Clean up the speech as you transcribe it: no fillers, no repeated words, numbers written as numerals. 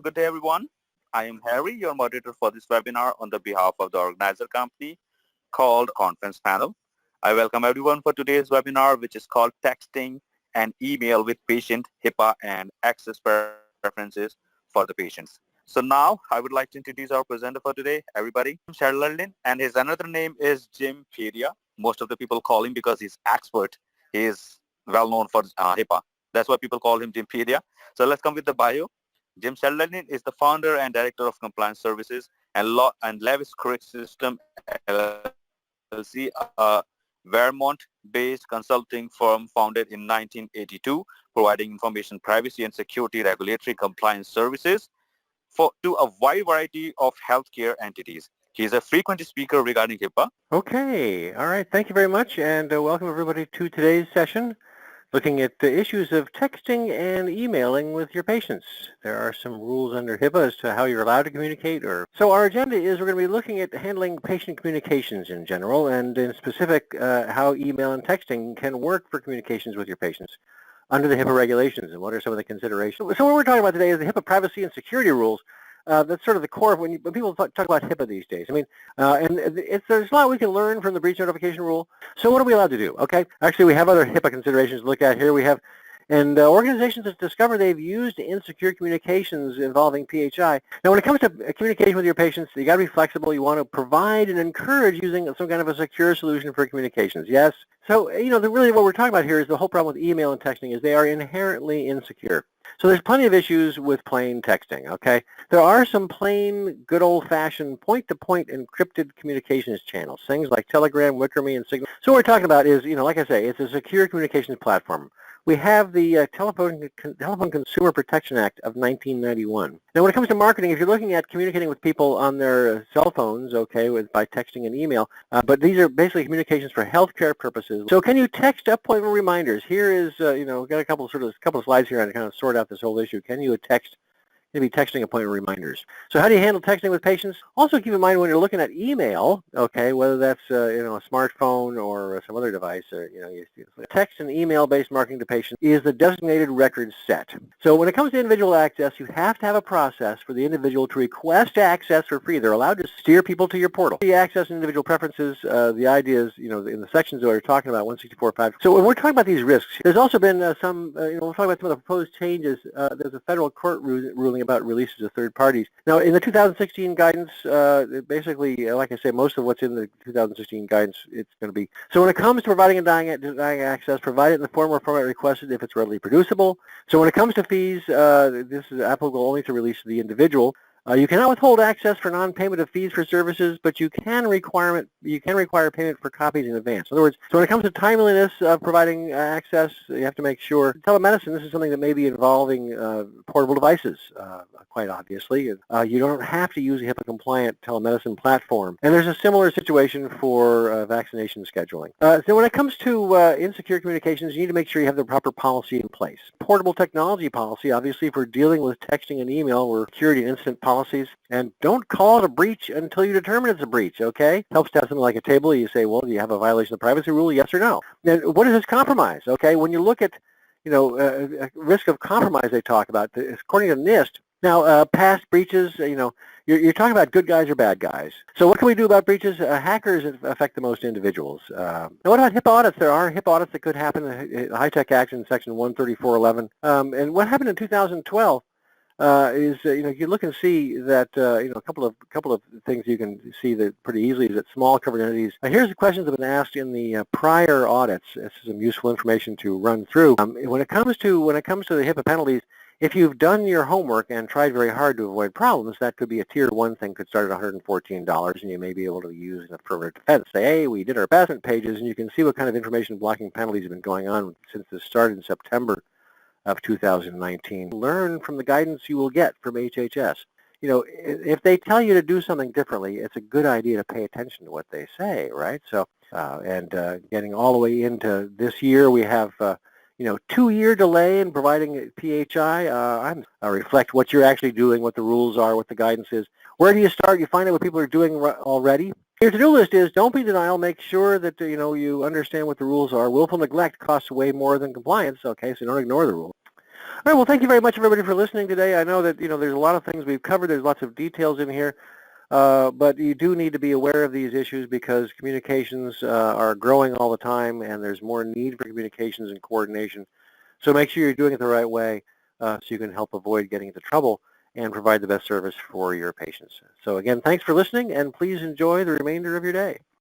good day, everyone. I am Harry, your moderator for this webinar on the behalf of the organizer company called Conference Panel. I welcome everyone for today's webinar, which is called Texting and Email with Patient HIPAA and Access Preferences for the Patients. So now I would like to introduce our presenter for today, everybody, Sherlin, and his another name is Jim Pedia. Most of the people call him because he's expert. He is well known for HIPAA. That's why people call him Jim Pedia. So let's come with the bio. Jim Sheldon is the founder and director of compliance services and law and Levis Crick System LLC, a Vermont-based consulting firm founded in 1982, providing information privacy and security regulatory compliance services to a wide variety of healthcare entities. He is a frequent speaker regarding HIPAA. Okay, all right, thank you very much, and welcome everybody to today's session, looking at the issues of texting and emailing with your patients. There are some rules under HIPAA as to how you're allowed to communicate. So our agenda is we're going to be looking at handling patient communications in general, and in specific how email and texting can work for communications with your patients under the HIPAA regulations, and what are some of the considerations. So what we're talking about today is the HIPAA privacy and security rules. That's sort of the core of when people talk about HIPAA these days. I mean, there's a lot we can learn from the breach notification rule. So what are we allowed to do? Okay, actually we have other HIPAA considerations to look at here. We have, and organizations have discovered they've used insecure communications involving PHI. Now when it comes to communication with your patients, you got to be flexible. You want to provide and encourage using some kind of a secure solution for communications. Yes. So, really what we're talking about here is the whole problem with email and texting is they are inherently insecure. So there's plenty of issues with plain texting, okay? There are some plain, good old-fashioned point-to-point encrypted communications channels, things like Telegram, Wickerme, and Signal. So what we're talking about is, like I say, it's a secure communications platform. We have the Telephone Consumer Protection Act of 1991. Now, when it comes to marketing, if you're looking at communicating with people on their cell phones, okay, by texting and email, but these are basically communications for healthcare purposes. So, can you text appointment reminders? Here is, we've got a couple of slides here on to kind of sort out this whole issue. Can you be texting appointment reminders? So how do you handle texting with patients? Also keep in mind when you're looking at email, okay, whether that's a smartphone or some other device, or text and email-based marketing to patients is the designated record set. So when it comes to individual access, you have to have a process for the individual to request access for free. They're allowed to steer people to your portal. The access and individual preferences, the idea is, in the sections that we're talking about, 164.5. So when we're talking about these risks, there's also been we'll talk about some of the proposed changes. There's a federal court ruling about releases of third parties. Now, in the 2016 guidance, basically, like I say, most of what's in the 2016 guidance, it's going to be. So when it comes to providing and denying access, provide it in the form or format requested if it's readily producible. So when it comes to fees, this is applicable only to release to the individual. You cannot withhold access for non-payment of fees for services, but you can require payment for copies in advance. In other words, so when it comes to timeliness of providing access, you have to make sure. Telemedicine, this is something that may be involving portable devices, quite obviously. You don't have to use a HIPAA-compliant telemedicine platform. And there's a similar situation for vaccination scheduling. So when it comes to insecure communications, you need to make sure you have the proper policy in place. Portable technology policy, obviously, for dealing with texting and email, or security and incident policies, and don't call it a breach until you determine it's a breach, okay? Helps to have something like a table. You say, well, do you have a violation of the privacy rule, yes or no? And what is this compromise, okay? When you look at, risk of compromise they talk about, according to NIST, now past breaches, you're talking about good guys or bad guys. So what can we do about breaches? Hackers affect the most individuals. Now what about HIPAA audits? There are HIPAA audits that could happen in the High-Tech Act in Section 134.11. And what happened in 2012? You look and see that a couple of things you can see that pretty easily is that small covered entities. Here's the questions that have been asked in the prior audits. This is some useful information to run through. When it comes to the HIPAA penalties, if you've done your homework and tried very hard to avoid problems, that could be a tier 1 thing. Could start at $114, and you may be able to use an affirmative defense. Say, hey, we did our best pages, and you can see what kind of information blocking penalties have been going on since this started in September of 2019. Learn from the guidance you will get from HHS. If they tell you to do something differently, it's a good idea to pay attention to what they say, right? So, getting all the way into this year, we have, 2-year delay in providing PHI. Reflect what you're actually doing, what the rules are, what the guidance is. Where do you start? You find out what people are doing already. Your to-do list is don't be denial. Make sure that you understand what the rules are. Willful neglect costs way more than compliance. Okay, so don't ignore the rules. right, well, thank you very much, everybody, for listening today. I know that, there's a lot of things we've covered. There's lots of details in here. But you do need to be aware of these issues because communications are growing all the time, and there's more need for communications and coordination. So make sure you're doing it the right way so you can help avoid getting into trouble and provide the best service for your patients. So again, thanks for listening, and please enjoy the remainder of your day.